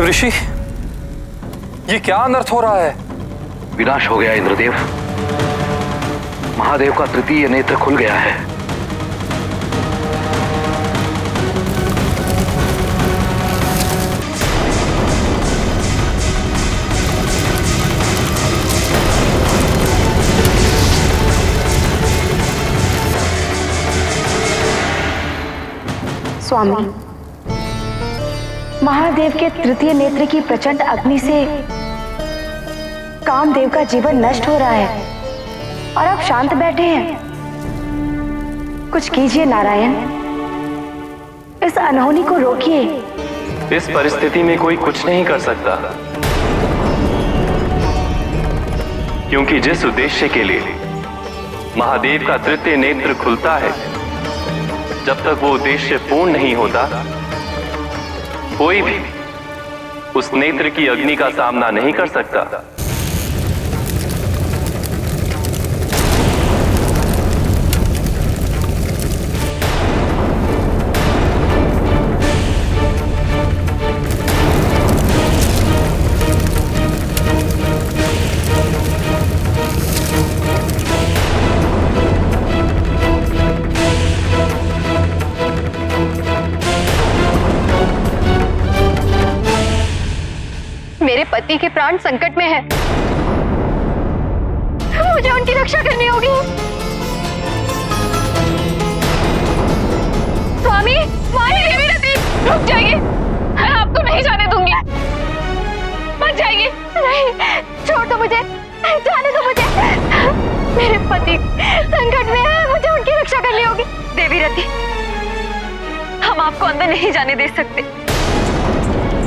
ऋषि, ये क्या अनर्थ हो रहा है? विनाश हो गया इंद्रदेव। महादेव का तृतीय नेत्र खुल गया है। स्वामी, महादेव के तृतीय नेत्र की प्रचंड अग्नि से कामदेव का जीवन नष्ट हो रहा है और आप शांत बैठे हैं। कुछ कीजिए नारायण, इस अनहोनी को रोकिए। इस परिस्थिति में कोई कुछ नहीं कर सकता, क्योंकि जिस उद्देश्य के लिए महादेव का तृतीय नेत्र खुलता है, जब तक वो उद्देश्य पूर्ण नहीं होता, कोई भी उस नेत्र की अग्नि का सामना नहीं कर सकता। मेरे पति के प्राण संकट में है, मुझे उनकी रक्षा करनी होगी। स्वामी, स्वामी देवी रति, रुक जाइए, मैं आपको नहीं जाने दूंगी। मत जाइए, नहीं, छोड़ दो मुझे, जाने दो मुझे। मेरे पति संकट में है, मुझे उनकी रक्षा करनी होगी। देवी रति, हम आपको अंदर नहीं जाने दे सकते।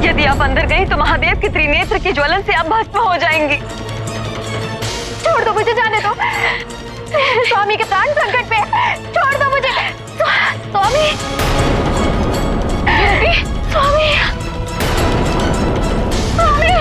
यदि आप अंदर गए तो महादेव के त्रिनेत्र की ज्वलन से आप भस्म हो जाएंगी। छोड़ दो मुझे, जाने दो। स्वामी के प्राण संकट में, छोड़ दो मुझे। स्वामी, स्वामी, स्वामी।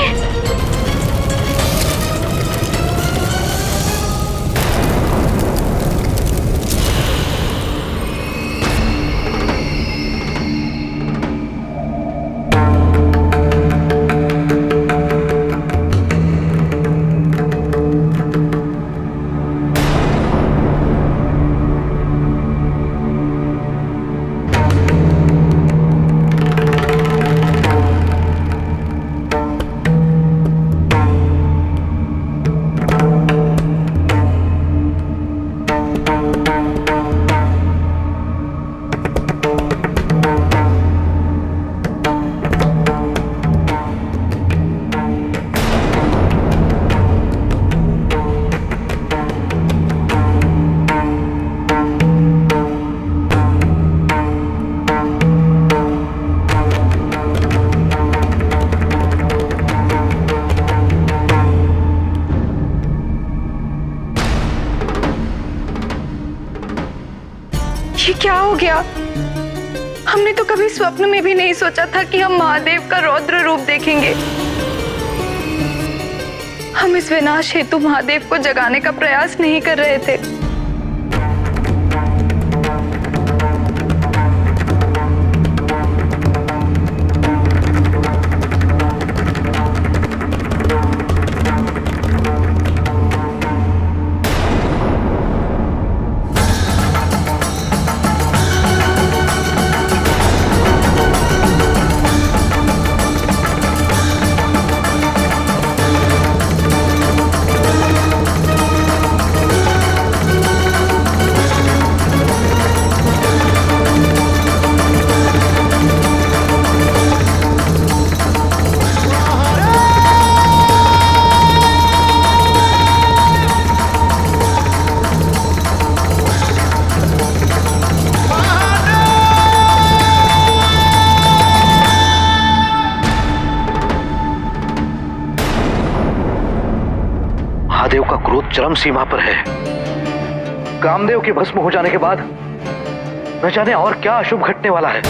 ये क्या हो गया? हमने तो कभी स्वप्न में भी नहीं सोचा था कि हम महादेव का रौद्र रूप देखेंगे। हम इस विनाश हेतु महादेव को जगाने का प्रयास नहीं कर रहे थे। महादेव का क्रोध चरम सीमा पर है। कामदेव के भस्म हो जाने के बाद न जाने और क्या अशुभ घटने वाला है।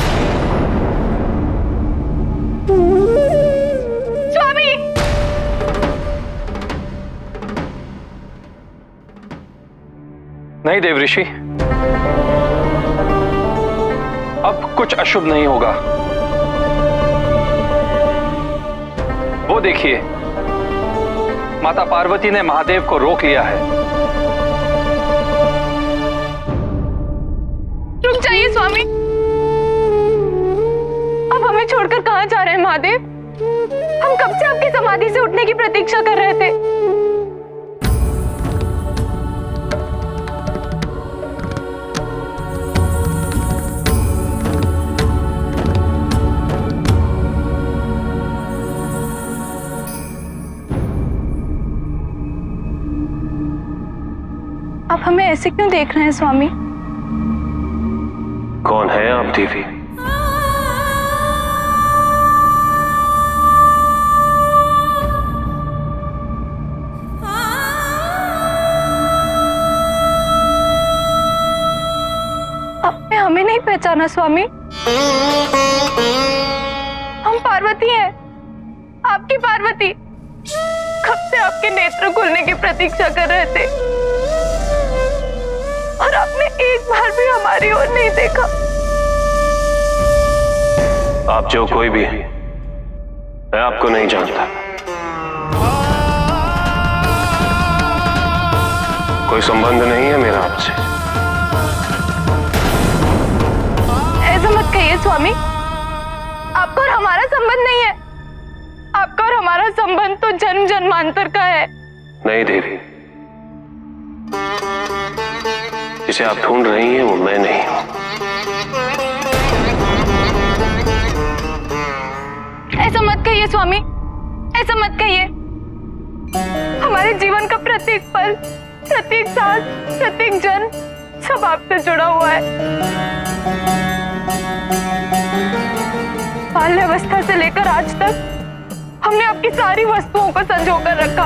स्वामी, नहीं देव ऋषि, अब कुछ अशुभ नहीं होगा। वो देखिए, माता पार्वती ने महादेव को रोक लिया है। रुक जाइए स्वामी, अब हमें छोड़कर कहां जा रहे हैं महादेव? हम कब से आपकी समाधि से उठने की प्रतीक्षा कर रहे थे। आप हमें ऐसे क्यों देख रहे हैं स्वामी? कौन है आप देवी? आपने हमें नहीं पहचाना स्वामी? हम पार्वती हैं, आपकी पार्वती। कब से आपके नेत्र खुलने की प्रतीक्षा कर रहे थे और आपने एक बार भी हमारी ओर नहीं देखा। आप जो कोई भी हैं, मैं आपको नहीं जानता। कोई संबंध नहीं है मेरा आपसे। ऐसा मत कहिए स्वामी, आपका और हमारा संबंध नहीं है। आपका और हमारा संबंध तो जन्म जन्मांतर का है। नहीं देवी, जिसे आप ढूंढ रही हैं वो मैं नहीं हूं। ऐसा मत कहिए स्वामी, ऐसा मत कहिए। हमारे जीवन का प्रत्येक पल, प्रत्येक सांस, प्रत्येक जन्म सब आपसे जुड़ा हुआ है। बाल्यावस्था से लेकर आज तक हमने आपकी सारी वस्तुओं को संजोकर रखा।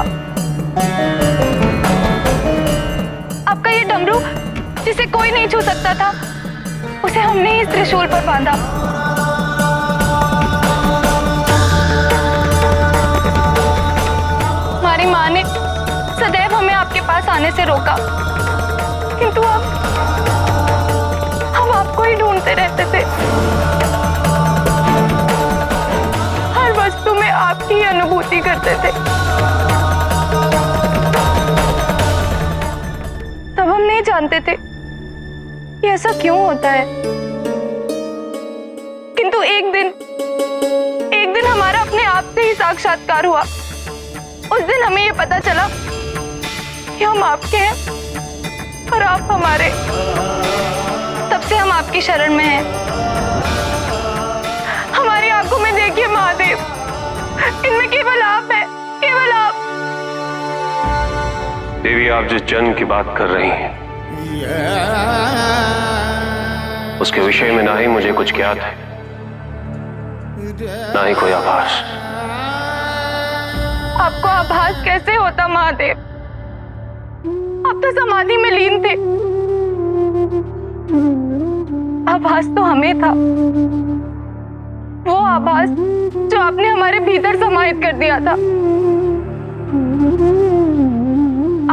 आपका ये डमरू जिसे कोई नहीं छू सकता था, उसे हमने इस त्रिशूल पर बांधा। हमारी माँ ने सदैव हमें आपके पास आने से रोका, किंतु हम आपको ही ढूंढते रहते थे। हर वस्तु में आपकी अनुभूति करते थे। तब हम नहीं जानते थे कि ऐसा क्यों होता है, किंतु एक दिन हमारा अपने आप से ही साक्षात्कार हुआ। उस दिन हमें ये पता चला कि हम आपके हैं और आप हमारे। तब से हम आपकी शरण में हैं। हमारी आंखों में देखिए महादेव, इनमें केवल आप हैं, केवल आप। देवी, आप जिस जन्म की बात कर रही हैं, उसके विषय में ना ही मुझे कुछ ज्ञात है, ना ही कोई आभास। आपको आभास कैसे होता महादेव? आप तो समाधि में लीन थे। आभास तो हमें था, वो आभास जो आपने हमारे भीतर समाहित कर दिया था।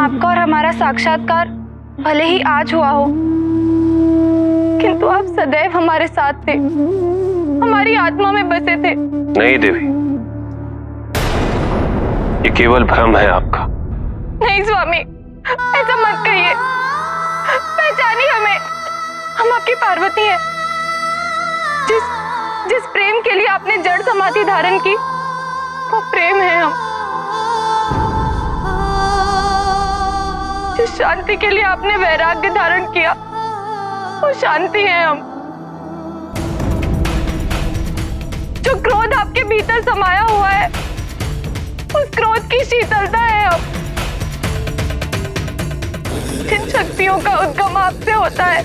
आपका और हमारा साक्षात्कार भले ही आज हुआ हो, किंतु आप सदैव हमारे साथ थे, हमारी आत्मा में बसे थे। नहीं देवी, ये केवल भ्रम है आपका। नहीं स्वामी, ऐसा मत कहिए। पहचानिए हमें, हम आपकी पार्वती हैं। जिस प्रेम के लिए आपने जड़ समाधि धारण की, वो प्रेम है हम। जिस शांति के लिए आपने वैराग्य धारण किया, वो शांति है हम। जो क्रोध आपके भीतर समाया हुआ है, उस क्रोध की शीतलता है हम। जिन शक्तियों का उद्गम आपसे होता है,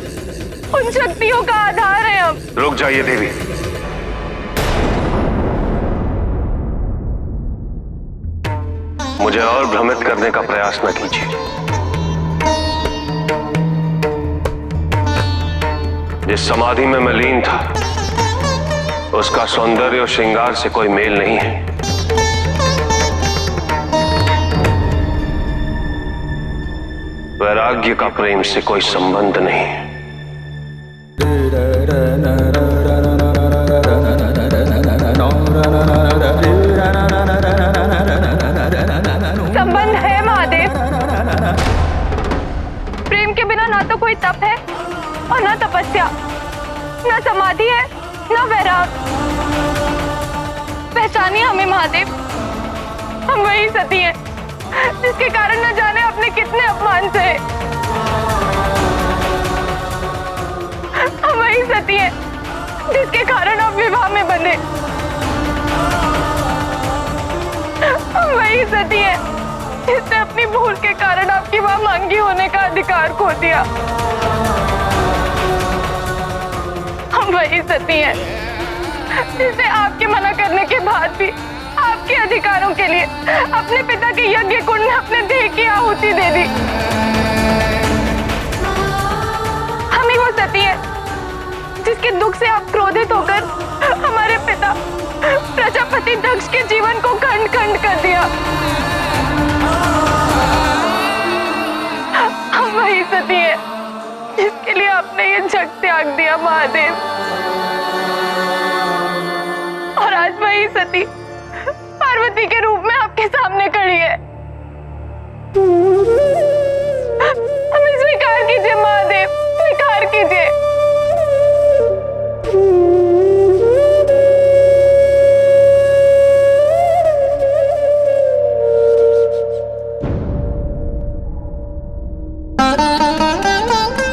उन शक्तियों का आधार है हम। रुक जाइए देवी। मुझे और भ्रमित करने का प्रयास न कीजिए। जिस समाधि में मैं लीन था, उसका सौंदर्य और श्रृंगार से कोई मेल नहीं है। वैराग्य का प्रेम से कोई संबंध नहीं है। na na na na na समाधि है ना वैराग। पहचानिए हमें महादेव, हम वही सती हैं जिसके कारण न जाने अपने कितने अपमान सहे। हम वही सती हैं जिसके कारण आप विवाह में बंधे। हम वही सती हैं जिसने अपनी भूल के कारण आपकी वहां मांगी होने का अधिकार खो दिया। हम वही सती हैं जिसने आपके मना करने के बाद भी आपके अधिकारों के लिए अपने पिता के यज्ञ कुंड में अपने देह की आहुति दे दी। हम ही वो सती हैं जिसके दुख से आप क्रोधित होकर हमारे पिता प्रजापति दक्ष के जीवन को खंड खंड कर दिया। हम वही सती हैं जिसके लिए आपने ये जग त्याग दिया महादेव। और आज वही सती पार्वती के रूप में आपके सामने खड़ी है। हमें स्वीकार कीजिए महादेव, स्वीकार कीजिए।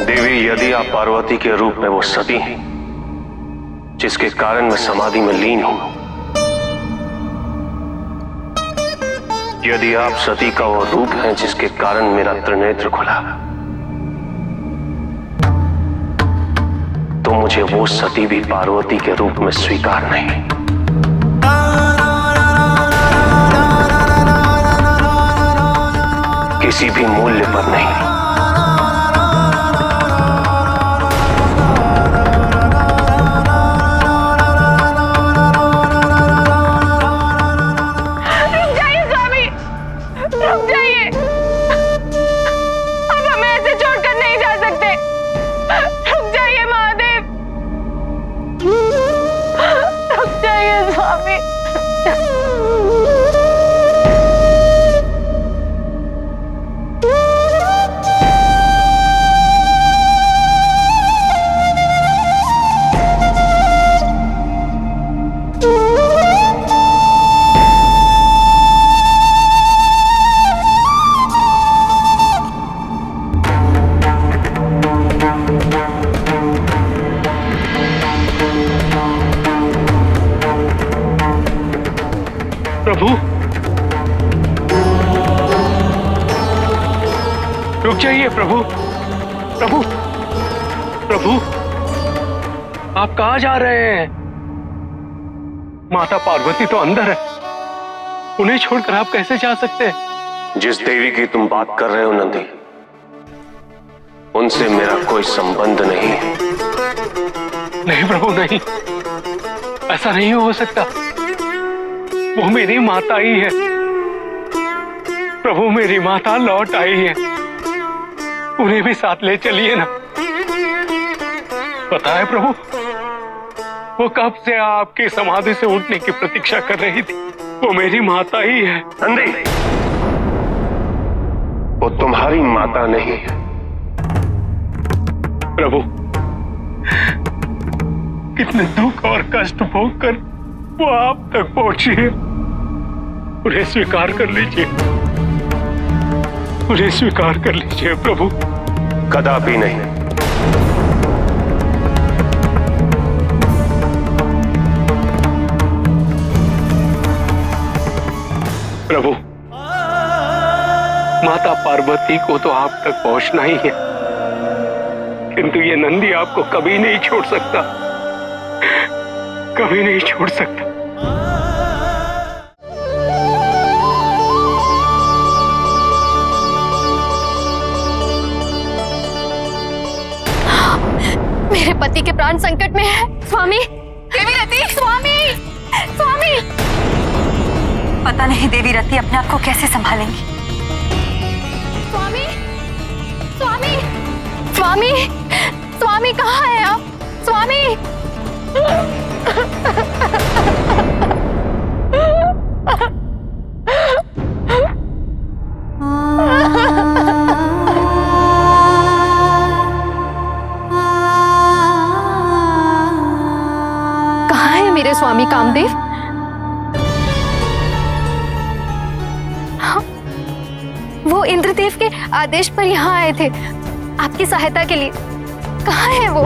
देवी, यदि आप पार्वती के रूप में वो सती हैं जिसके कारण मैं समाधि में लीन हूं, यदि आप सती का वो रूप हैं जिसके कारण मेरा त्रिनेत्र खुला, तो मुझे वो सती भी पार्वती के रूप में स्वीकार नहीं। किसी भी मूल्य पर नहीं। प्रभु, रुक जाइए प्रभु। प्रभु, प्रभु, आप कहाँ जा रहे हैं? माता पार्वती तो अंदर है, उन्हें छोड़कर आप कैसे जा सकते हैं? जिस देवी की तुम बात कर रहे हो नंदी, उनसे मेरा कोई संबंध नहीं है। नहीं प्रभु, नहीं, ऐसा नहीं हो सकता। वो मेरी माता ही है प्रभु, मेरी माता लौट आई है, उन्हें भी साथ ले चलिए ना। पता है प्रभु, वो कब से आपकी समाधि से उठने की प्रतीक्षा कर रही थी। वो मेरी माता ही है। नंदी, वो तुम्हारी माता नहीं है। प्रभु, कितने दुख और कष्ट भोग कर वो आप तक पहुंची है, उन्हें स्वीकार कर लीजिए, उन्हें स्वीकार कर लीजिए प्रभु। कदापि नहीं। प्रभु, माता पार्वती को तो आप तक पहुंचना ही है, किंतु ये नंदी आपको कभी नहीं छोड़ सकता, कभी नहीं छोड़ सकता। मेरे पति के प्राण संकट में है। स्वामी, देवी रति, स्वामी, स्वामी। पता नहीं देवी रति अपने आप को कैसे संभालेंगी। स्वामी, स्वामी, स्वामी, स्वामी कहाँ है आप? स्वामी। मेरे स्वामी कामदेव? हाँ, वो इंद्रदेव के आदेश पर यहाँ आए थे आपकी सहायता के लिए। कहाँ है वो?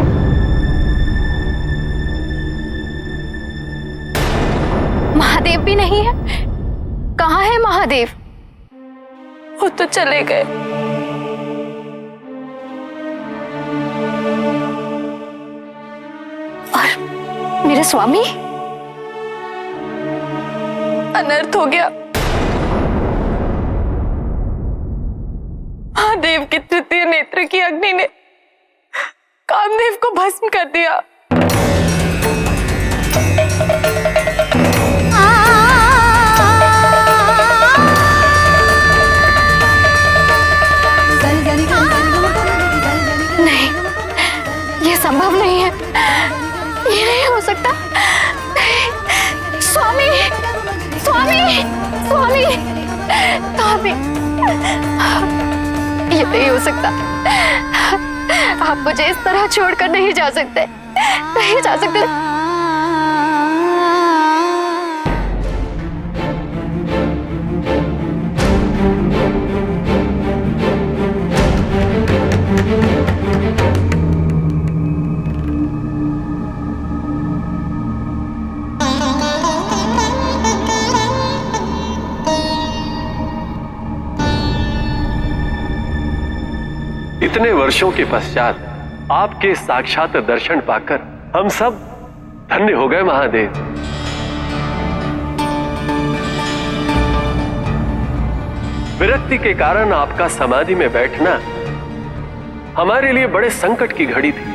महादेव भी नहीं है। कहाँ है महादेव? वो तो चले गए। और मेरे स्वामी? अनर्थ हो गया। महादेव के तृतीय नेत्र की अग्नि ने कामदेव को भस्म कर दिया। नहीं, ये संभव नहीं है। ये नहीं हो सकता। नहीं। स्वामी, स्वामी, स्वामी, स्वामी, ये नहीं हो सकता। आप मुझे इस तरह छोड़कर नहीं जा सकते, नहीं जा सकते। इतने वर्षों के पश्चात आपके साक्षात दर्शन पाकर हम सब धन्य हो गए महादेव। विरक्ति के कारण आपका समाधि में बैठना हमारे लिए बड़े संकट की घड़ी थी।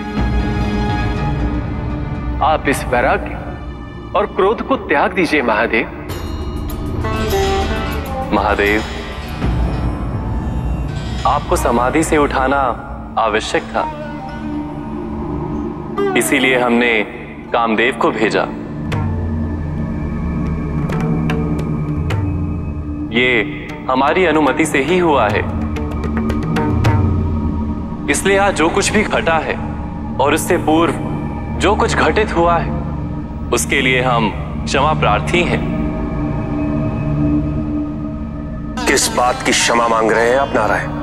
आप इस वैराग्य और क्रोध को त्याग दीजिए महादेव। महादेव, आपको समाधि से उठाना आवश्यक था, इसीलिए हमने कामदेव को भेजा। ये हमारी अनुमति से ही हुआ है, इसलिए आज जो कुछ भी घटा है और उससे पूर्व जो कुछ घटित हुआ है उसके लिए हम क्षमा प्रार्थी हैं। किस बात की क्षमा मांग रहे हैं आप नारायण?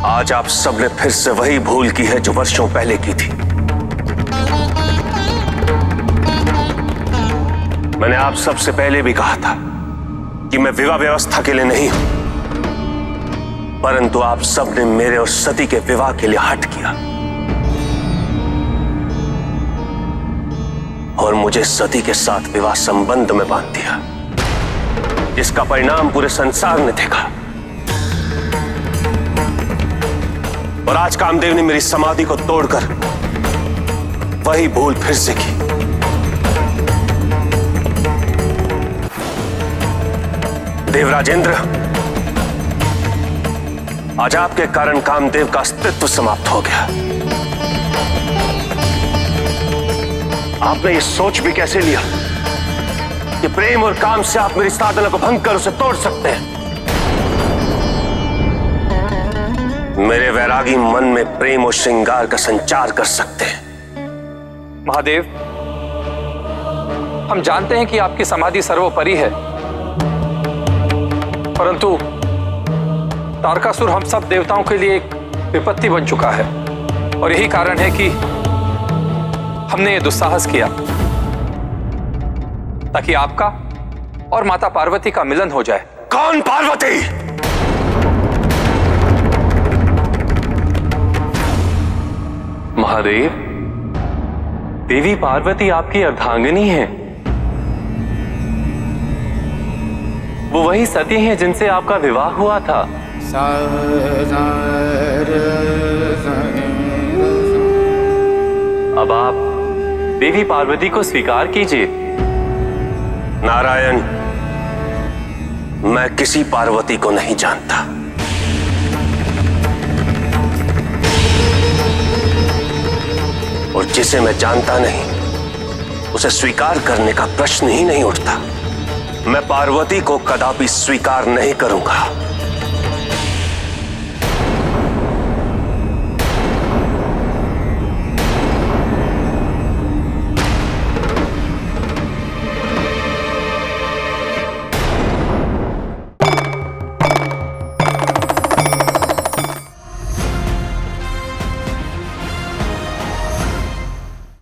आज आप सबने फिर से वही भूल की है जो वर्षों पहले की थी। मैंने आप सबसे पहले भी कहा था कि मैं विवाह व्यवस्था के लिए नहीं हूं, परंतु आप सबने मेरे और सती के विवाह के लिए हट किया और मुझे सती के साथ विवाह संबंध में बांध दिया, जिसका परिणाम पूरे संसार ने देखा। और आज कामदेव ने मेरी समाधि को तोड़कर वही भूल फिर से की। देवराजेंद्र, आज आपके कारण कामदेव का अस्तित्व समाप्त हो गया। आपने ये सोच भी कैसे लिया कि प्रेम और काम से आप मेरी साधना को भंग कर उसे तोड़ सकते हैं? मेरे वैरागी मन में प्रेम और श्रृंगार का संचार कर सकते हैं। महादेव, हम जानते हैं कि आपकी समाधि सर्वोपरि है, परंतु तारकासुर हम सब देवताओं के लिए एक विपत्ति बन चुका है और यही कारण है कि हमने ये दुस्साहस किया ताकि आपका और माता पार्वती का मिलन हो जाए। कौन पार्वती? महादेव, देवी पार्वती आपकी अर्धांगिनी है। वो वही सती हैं जिनसे आपका विवाह हुआ था। अब आप देवी पार्वती को स्वीकार कीजिए। नारायण, मैं किसी पार्वती को नहीं जानता। और जिसे मैं जानता नहीं उसे स्वीकार करने का प्रश्न ही नहीं उठता। मैं पार्वती को कदापि स्वीकार नहीं करूंगा।